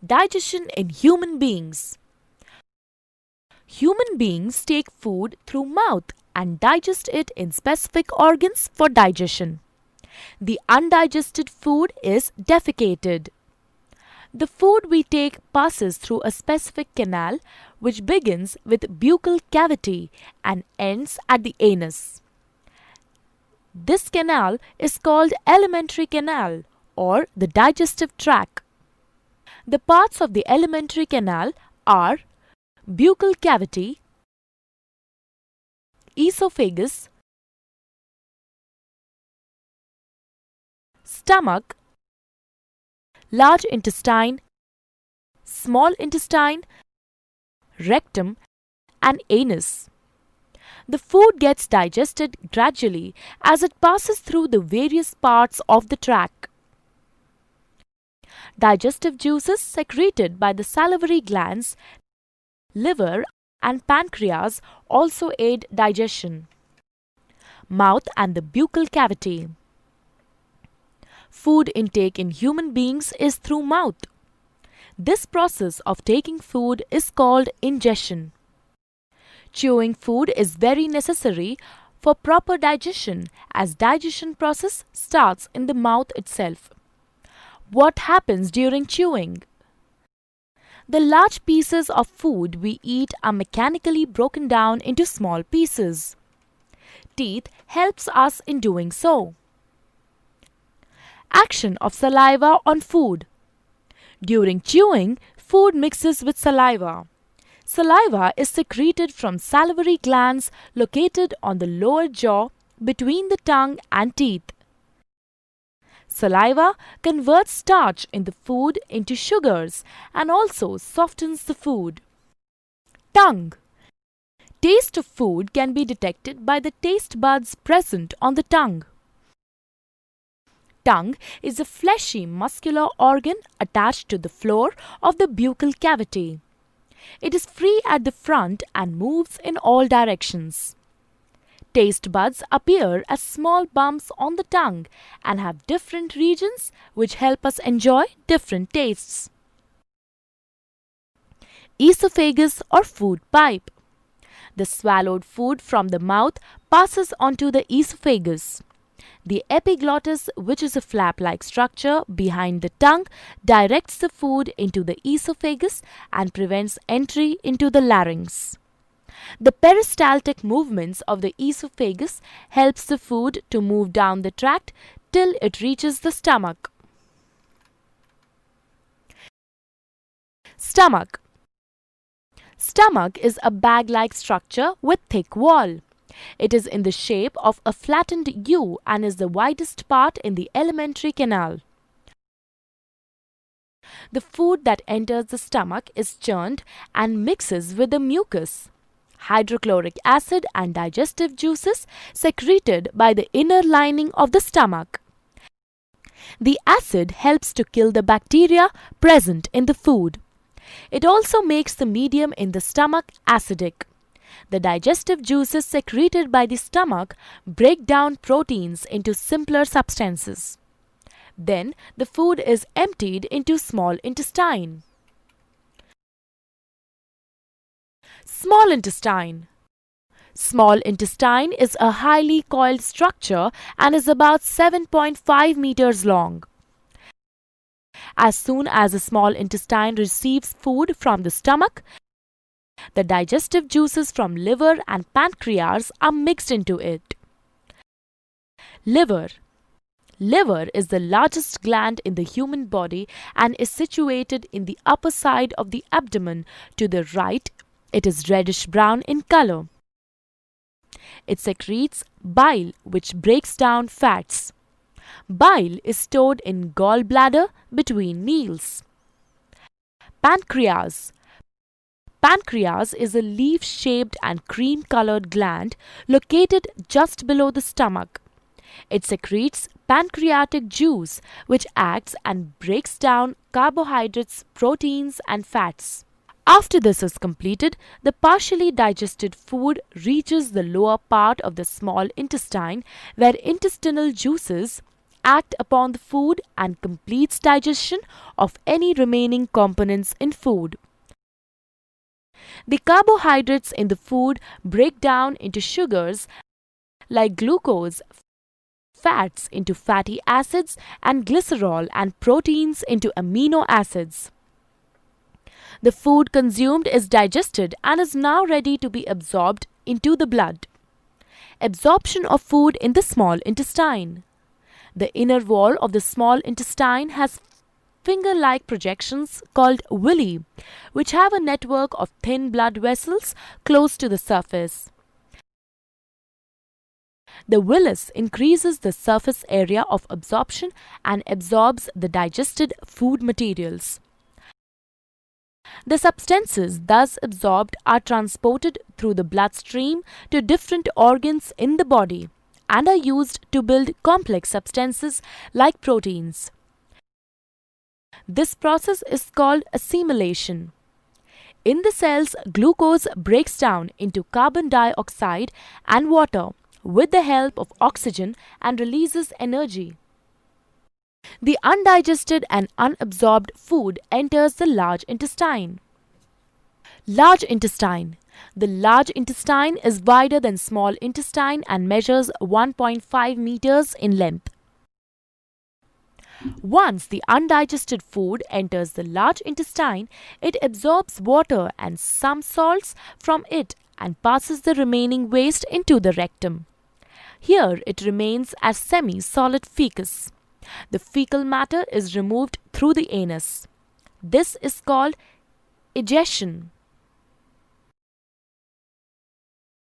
Digestion in human beings. Human beings take food through mouth and digest it in specific organs for digestion. The undigested food is defecated. The food we take passes through a specific canal which begins with buccal cavity and ends at the anus. This canal is called alimentary canal or the digestive tract. The parts of the alimentary canal are buccal cavity, esophagus, stomach, large intestine, small intestine, rectum, and anus. The food gets digested gradually as it passes through the various parts of the tract. Digestive juices secreted by the salivary glands, liver, and pancreas also aid digestion. Mouth and the buccal cavity. Food intake in human beings is through mouth. This process of taking food is called ingestion. Chewing food is very necessary for proper digestion as digestion process starts in the mouth itself. What happens during chewing? The large pieces of food we eat are mechanically broken down into small pieces. Teeth helps us in doing so. Action of saliva on food. During chewing, food mixes with saliva. Saliva is secreted from salivary glands located on the lower jaw between the tongue and teeth. Saliva converts starch in the food into sugars and also softens the food. Tongue. Taste of food can be detected by the taste buds present on the tongue. Tongue is a fleshy muscular organ attached to the floor of the buccal cavity. It is free at the front and moves in all directions. Taste buds appear as small bumps on the tongue and have different regions which help us enjoy different tastes. Esophagus or food pipe. The swallowed food from the mouth passes onto the esophagus. The epiglottis, which is a flap-like structure behind the tongue, directs the food into the esophagus and prevents entry into the larynx. The peristaltic movements of the esophagus helps the food to move down the tract till it reaches the stomach. Stomach. Stomach is a bag-like structure with thick wall. It is in the shape of a flattened U and is the widest part in the alimentary canal. The food that enters the stomach is churned and mixes with the mucus, hydrochloric acid and digestive juices secreted by the inner lining of the stomach. The acid helps to kill the bacteria present in the food. It also makes the medium in the stomach acidic. The digestive juices secreted by the stomach break down proteins into simpler substances. Then the food is emptied into small intestine. Small intestine. Small intestine is a highly coiled structure and is about 7.5 meters long. As soon as the small intestine receives food from the stomach, the digestive juices from liver and pancreas are mixed into it. Liver. Liver is the largest gland in the human body and is situated in the upper side of the abdomen. To the right, it is reddish-brown in color. It secretes bile, which breaks down fats. Bile is stored in gallbladder between meals. Pancreas. Pancreas is a leaf-shaped and cream-colored gland located just below the stomach. It secretes pancreatic juice, which acts and breaks down carbohydrates, proteins, and fats. After this is completed, the partially digested food reaches the lower part of the small intestine, where intestinal juices act upon the food and completes digestion of any remaining components in food. The carbohydrates in the food break down into sugars like glucose, fats into fatty acids, and glycerol, and proteins into amino acids. The food consumed is digested and is now ready to be absorbed into the blood. Absorption of food in the small intestine. The inner wall of the small intestine has finger-like projections called villi, which have a network of thin blood vessels close to the surface. The villus increases the surface area of absorption and absorbs the digested food materials. The substances thus absorbed are transported through the bloodstream to different organs in the body and are used to build complex substances like proteins. This process is called assimilation. In the cells, glucose breaks down into carbon dioxide and water with the help of oxygen and releases energy. The undigested and unabsorbed food enters the large intestine. Large intestine. The large intestine is wider than small intestine and measures 1.5 meters in length. Once the undigested food enters the large intestine, it absorbs water and some salts from it and passes the remaining waste into the rectum. Here it remains as semi-solid fecus. The fecal matter is removed through the anus. This is called egestion.